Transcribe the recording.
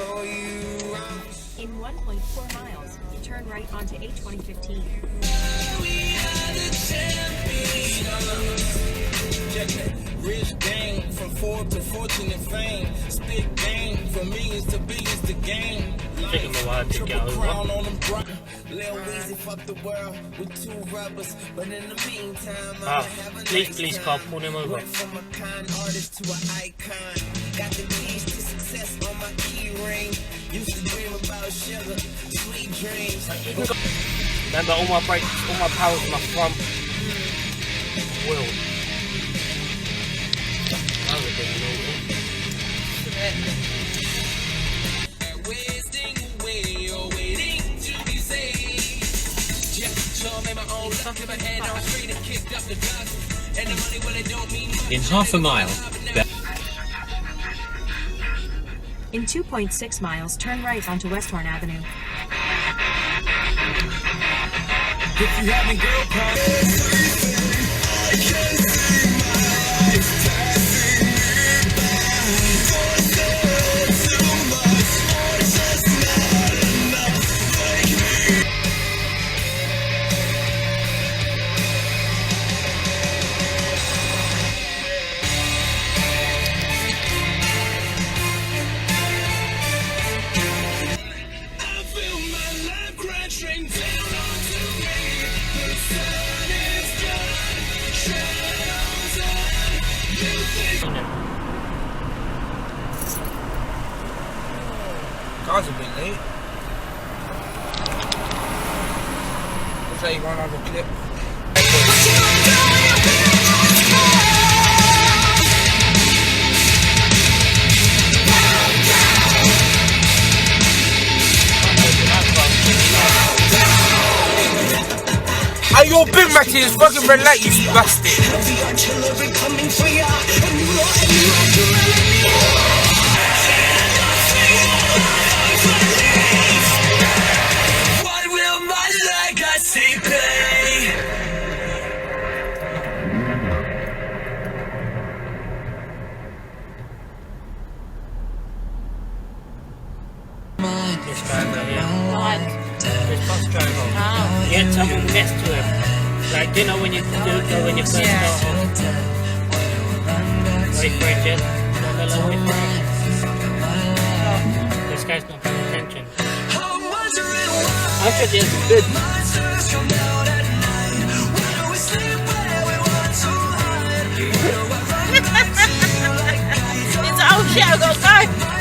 In 1.4 miles, turn right onto A2015. Rich game from Forbes to fortune and fame. Spit game from millions to billions to game. Taking a while to get over. Lil Weezy fuck the world with 2 rubbers, but in the meantime, please, Carl, pull them over. From a con artist to an icon. Got the keys to success on my key ring. Used to dream about sugar, sweet dreams. Remember, all my brakes, all my power's in my front wheel. That was a bit annoying. In half a mile. In 2.6 miles, turn right onto Westhorn Avenue. If you having girl Car's a bit late. Let's say you want another clip. Hey, your Big Mac is fucking red light, you bastard. What will my legacy be? This driver here. This bus driver. He had someone next to him. Like, do you know when you when you first start off? Wait for it, Jen. Wait for it. This guy's not paying attention. I'm sure Jen's good. It's oh shit, I've got to go.